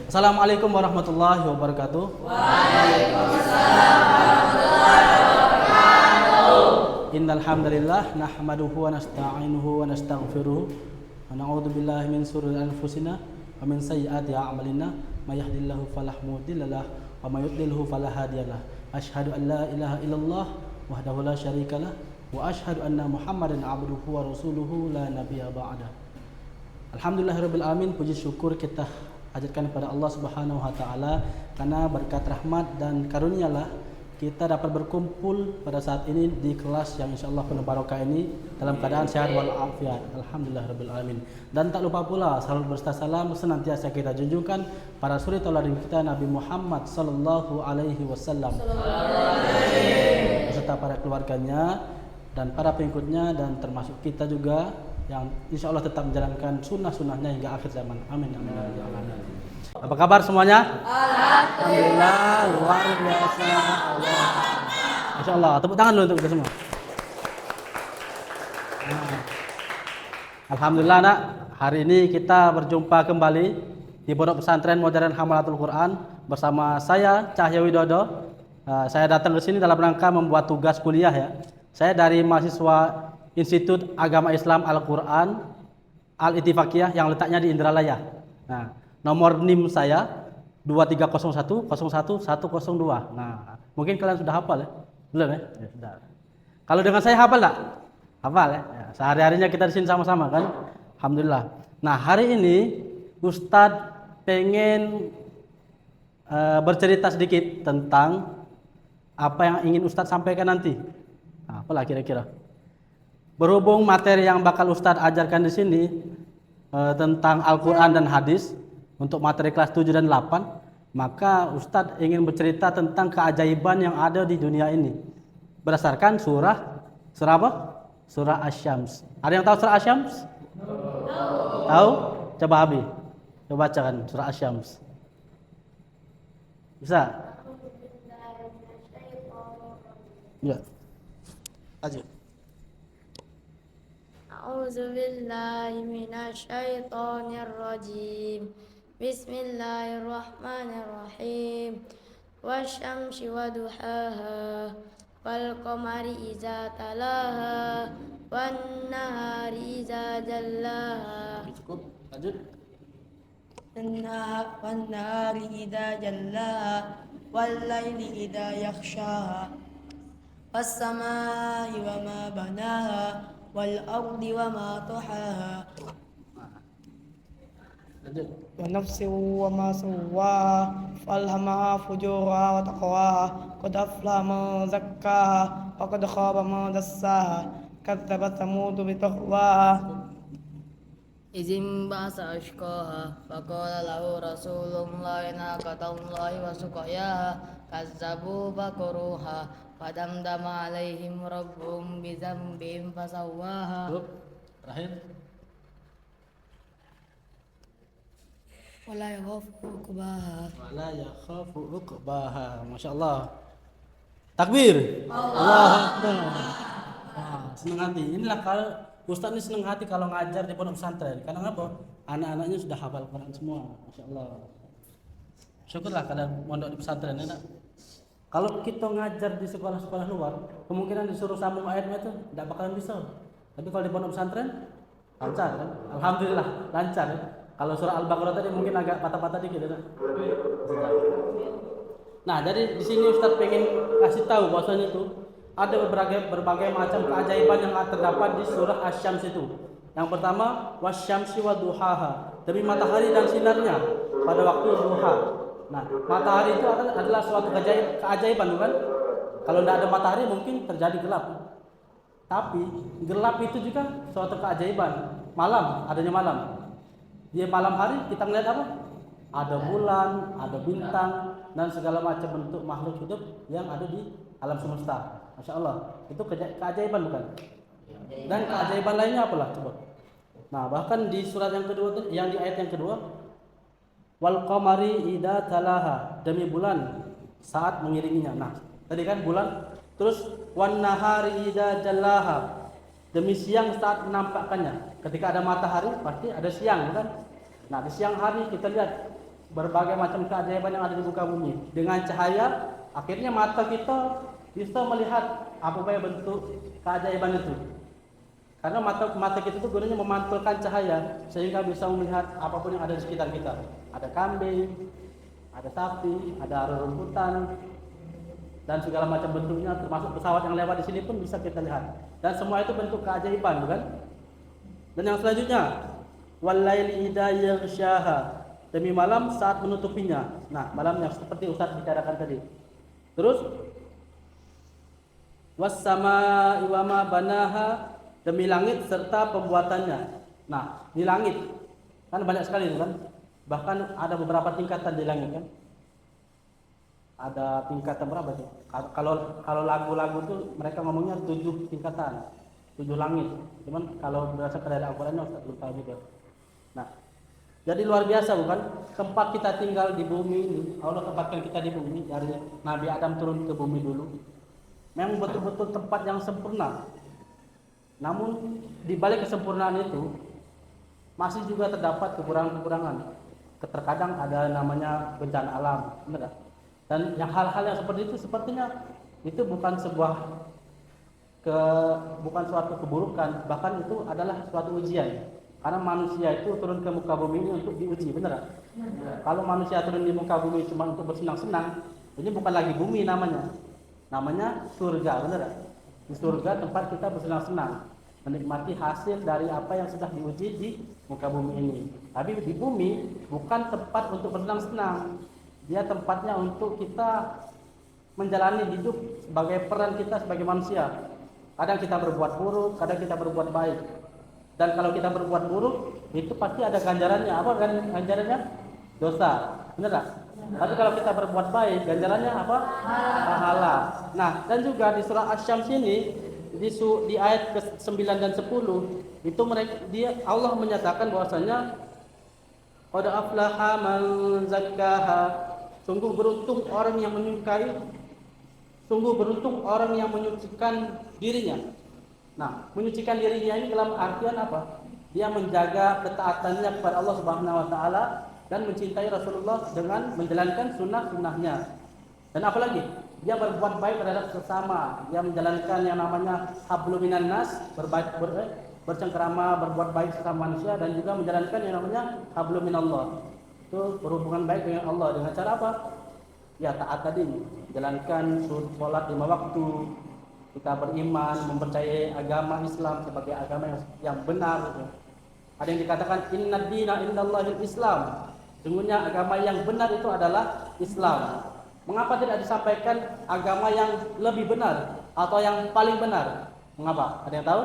Assalamualaikum warahmatullahi wabarakatuh. Innal hamdalillah nahmaduhu wa nasta'inuhu wa nastaghfiruh wa na'udzu billahi min shururi anfusina wa min sayyiati a'malina may yahdihillahu fala mudhillalah wa may yudlilhu fala hadiyalah. Asyhadu an la ilaha illallah wahdahu la syarikalah wa asyhadu anna Muhammadan abduhu wa rasuluhu la nabiyya ba'da. Alhamdulillahirabbil alamin, puji syukur kita haturkan kepada Allah Subhanahu wa taala karena berkat rahmat dan karunialah kita dapat berkumpul pada saat ini di kelas yang insyaallah penuh barokah ini dalam keadaan sehat wal afiat. Alhamdulillahirabbil alamin. Dan tak lupa pula salam berserta salam senantiasa kita junjungkan para suri tauladan kita Nabi Muhammad sallallahu alaihi wasallam beserta para keluarganya dan para pengikutnya dan termasuk kita juga yang insyaallah tetap menjalankan sunnah-sunnahnya hingga akhir zaman. Amin amin amin. Apa kabar semuanya? Alhamdulillah, luar biasa. Masyaallah, tepuk tangan dulu untuk kita semua. Alhamdulillah nak, hari ini kita berjumpa kembali di Pondok Pesantren Modern Hamalatul Quran bersama saya Cahya Widodo. Saya datang ke sini dalam rangka membuat tugas kuliah ya. Saya dari mahasiswa Institut Agama Islam Al-Quran Al-Ittifaqiyah yang letaknya di Indralaya. Nah, nomor NIM saya 2301010102. Nah, mungkin kalian sudah hafal ya? Belum ya? Ya sudah. Kalau dengan saya hafal enggak? Hafal ya? Ya, sehari-harinya kita di sini sama-sama kan? Alhamdulillah. Nah, hari ini Ustadz pengen bercerita sedikit tentang apa yang ingin Ustadz sampaikan nanti. Nah, apalah kira-kira? Berhubung materi yang bakal Ustadz ajarkan di sini tentang Al-Quran dan hadis untuk materi kelas 7 dan 8, maka Ustadz ingin bercerita tentang keajaiban yang ada di dunia ini berdasarkan surah apa? Surah Asy-Syams. Ada yang tahu surah Asy-Syams? Tahu? Coba Abi, coba bacakan surah Asy-Syams. Bisa? Ya. Aja. A'udzu billahi minasyaitonir rajim. Bismillahirrahmanirrahim. Wasyamsi waduhaha wal qamari idza talaha wan nahari idza jallaha. Cukup, lanjut. Wan nahari idza jallaha wal laili idza yakhshaha was samaa'i wa ma banaha wal ardi wa ma tuhaha wa nafsin wa ma sawwaha falhamaha fujuraha wa taqwaha qad aflaha man zakkaha wa qad khaba man dassaha kadzabat thamud bi taqwaha izin ba'sa ashqaha faqala lahu rasulullahi naqatallahi wa suqayaha kazzabu baqaruha fadamdama alaihim rabbuhum bizambihim fasawwaha. Terakhir. Wala yakhafu uqbaha. Wala yakhafu uqbaha. Masyaallah. Takbir. Allahu Akbar. Senang hati. Inilah kalau Ustaz ini senang hati kalau ngajar di pondok pesantren. Karena apa? Anak-anaknya sudah hafal Quran semua. Masyaallah. Syukurlah kalian mondok di pesantren enak. Kalau kita ngajar di sekolah-sekolah luar, kemungkinan disuruh sambung ayatnya itu tidak bakalan bisa. Tapi kalau di pondok pesantren, lancar kan? Alhamdulillah, lancar ya. Kalau surah Al-Baqarah tadi mungkin agak patah-patah dikit ya. Nah, jadi di sini Ustaz pengen kasih tahu bahwasanya itu ada berbagai macam keajaiban yang terdapat di surah Asy-Syams itu. Yang pertama, wasyamsi waduhaha, demi matahari dan sinarnya pada waktu duha. Nah, matahari itu adalah suatu keajaiban, bukan? Kalau tidak ada matahari mungkin terjadi gelap. Tapi gelap itu juga suatu keajaiban. Malam, adanya malam. Di malam hari kita melihat apa? Ada bulan, ada bintang, dan segala macam bentuk makhluk hidup yang ada di alam semesta. Masya Allah, itu keajaiban bukan? Dan keajaiban lainnya apalah coba? Nah, bahkan di surat yang kedua, yang di ayat yang kedua, wal qamari idza talaha, demi bulan saat mengiringinya. Nah, tadi kan bulan, terus wan nahari idza jallaha, demi siang saat menampakkannya. Ketika ada matahari pasti ada siang kan? Nah, di siang hari kita lihat berbagai macam keajaiban yang ada di muka bumi. Dengan cahaya, akhirnya mata kita bisa melihat apa bentuk keajaiban itu. Karena mata kita itu gunanya memantulkan cahaya sehingga bisa melihat apapun yang ada di sekitar kita. Ada kambing, ada sapi, ada rerumputan, dan segala macam bentuknya, termasuk pesawat yang lewat di sini pun bisa kita lihat. Dan semua itu bentuk keajaiban, bukan? Dan yang selanjutnya, walaili idza yaghshaha, demi malam saat menutupinya. Nah, malam yang seperti Ustaz bicarakan tadi. Terus was-samaa'i wa ma banaha, demi langit serta pembuatannya. Nah, di langit kan banyak sekali itu kan. Bahkan ada beberapa tingkatan di langit kan. Ada tingkatan berapa sih? Kalau lagu-lagu tuh mereka ngomongnya 7 tingkatan, 7 langit. Cuman kalau berdasarkan dari Al-Qur'an Ustaz lupa juga. Nah, jadi luar biasa bukan? Tempat kita tinggal di bumi ini, Allah tempatkan kita di bumi dari Nabi Adam turun ke bumi dulu. Memang betul-betul tempat yang sempurna. Namun di balik kesempurnaan itu masih juga terdapat kekurangan-kekurangan. Terkadang ada namanya bencana alam, benar tak? Dan yang hal-hal yang seperti itu sepertinya itu bukan bukan suatu keburukan, bahkan itu adalah suatu ujian. Karena manusia itu turun ke muka bumi ini untuk diuji, benar tak? Kalau manusia turun di muka bumi cuma untuk bersenang-senang, ini bukan lagi bumi namanya. Namanya surga, benar tak? Di surga tempat kita bersenang-senang, menikmati hasil dari apa yang sudah diuji di muka bumi ini. Tapi di bumi bukan tempat untuk bersenang-senang. Dia tempatnya untuk kita menjalani hidup sebagai peran kita sebagai manusia. Kadang kita berbuat buruk, kadang kita berbuat baik. Dan kalau kita berbuat buruk, itu pasti ada ganjarannya. Apa ganjarannya? Dosa. Benar tak? Tapi kalau kita berbuat baik, ganjarannya apa? Pahala. Nah, dan juga di surah Asy-Syams ini di ayat ke-9 dan 10 itu Allah menyatakan bahwasanya qad aflaha man zakkaha, sungguh beruntung orang yang menyucikan dirinya. Nah, menyucikan dirinya ini dalam artian apa? Dia menjaga ketaatannya kepada Allah Subhanahu wa taala dan mencintai Rasulullah dengan menjalankan sunnah-sunnahnya. Dan apalagi? Dia berbuat baik terhadap sesama. Dia menjalankan yang namanya hablum minan nas, bercengkerama, berbuat baik sesama manusia, dan juga menjalankan yang namanya hablum minallah. Itu berhubungan baik dengan Allah dengan cara apa? Ya taat tadi, jalankan sholat 5 waktu. Kita beriman, mempercayai agama Islam sebagai agama yang benar. Ada yang dikatakan inna dina indallahil Islam. Sungguhnya agama yang benar itu adalah Islam. Mengapa tidak disampaikan agama yang lebih benar atau yang paling benar? Mengapa? Ada yang tahu?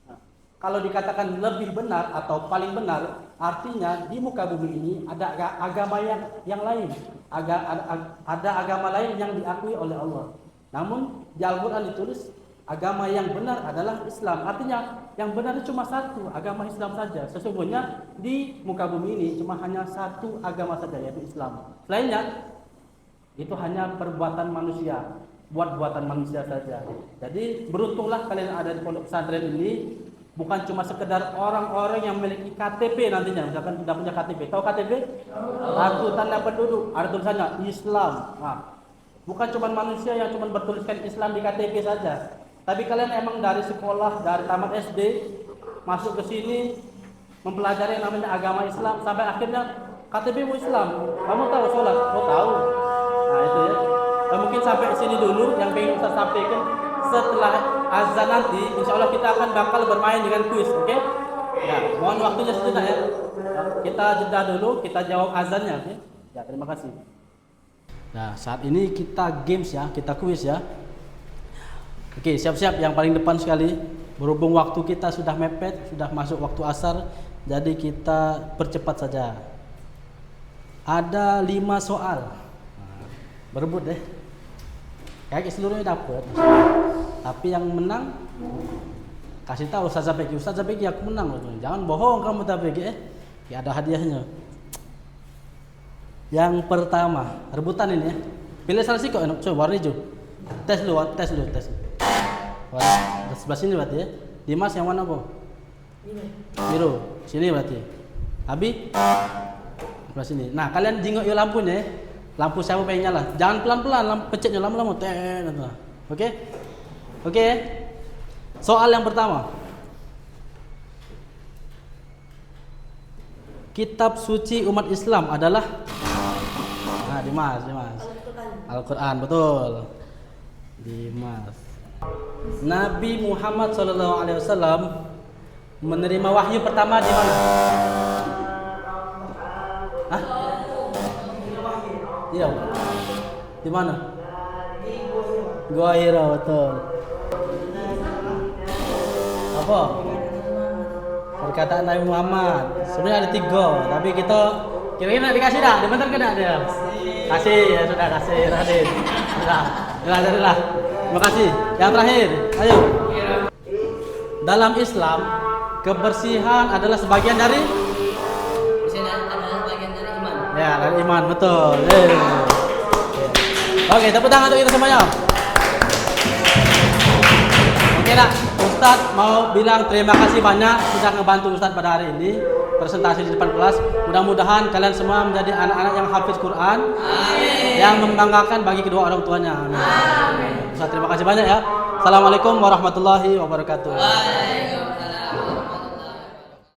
Nah, kalau dikatakan lebih benar atau paling benar, artinya di muka bumi ini ada agama yang lain. Ada agama lain yang diakui oleh Allah. Namun di Al-Quran ditulis agama yang benar adalah Islam. Artinya yang benar itu cuma satu, agama Islam saja. Sesungguhnya di muka bumi ini cuma hanya satu agama saja, yaitu Islam. Selainnya itu hanya perbuatan manusia, buatan manusia saja. Jadi beruntunglah kalian ada di pondok pesantren ini. Bukan cuma sekedar orang-orang yang memiliki KTP nantinya, misalkan tidak punya KTP. Tahu KTP? Kartu tanda penduduk. Ada tulisannya Islam. Nah, bukan cuma manusia yang cuma bertuliskan Islam di KTP saja. Tapi kalian emang dari sekolah, dari tamat SD masuk ke sini mempelajari yang namanya agama Islam sampai akhirnya KTP mu Islam. Kamu tahu sholat? Oh tahu. Nah itu ya. Dan mungkin sampai sini dulu yang ingin Ustaz sampaikan. Setelah azan nanti, insya Allah kita akan bakal bermain dengan kuis, oke? Ya, mohon waktunya sejenak ya. Kita jeda dulu, kita jawab azannya, oke? Ya, terima kasih. Nah, saat ini kita games ya, kita kuis ya. Oke, siap-siap yang paling depan sekali. Berhubung waktu kita sudah mepet, sudah masuk waktu asar, jadi kita percepat saja. Ada 5 soal. Nah, berebut deh. Kayak seluruhnya dapat. Tapi yang menang kasih tahu Ustaz Zabeki. Ustaz Zabeki aku menang loh. Jangan bohong kamu Zabeki ya ada hadiahnya. Yang pertama, rebutan ini ya. Pilih salah sih kok coba warna hijau. Tes dulu. Warna sebelah sini berarti ya. Dimas yang mana, Bu? Biru. Sini berarti. Abi? sebelah sini. Nah, kalian jingok yuk lampunya. Lampu siapa pengen nyala? Jangan pelan-pelan, pencetnya lama-lama. Oke? Oke. Soal yang pertama. Kitab suci umat Islam adalah Dimas. Al-Quran, betul. Dimas. Nabi Muhammad SAW menerima wahyu pertama di mana? Hah? Iya. Di mana? Gua Hira, betul. Apa? Perkataan Nabi Muhammad. Sebenarnya ada 3, tapi kita kira-kira nak dikasih dah? Dibentar ke tak dia? Kasih, ya sudah kasih Radin. Sudah. Terima kasih. Yang terakhir, ayo. Dalam Islam, kebersihan adalah sebagian dari iman. Ya, dari iman, betul. Oke, tepuk tangan untuk kita semuanya. Oke nak, Ustadz mau bilang terima kasih banyak sudah ngebantu Ustadz pada hari ini presentasi di depan kelas. Mudah-mudahan kalian semua menjadi anak-anak yang hafiz Quran. Amin. Yang membanggakan bagi kedua orang tuanya. Amin. Ustadz terima kasih banyak ya. Assalamualaikum warahmatullahi wabarakatuh.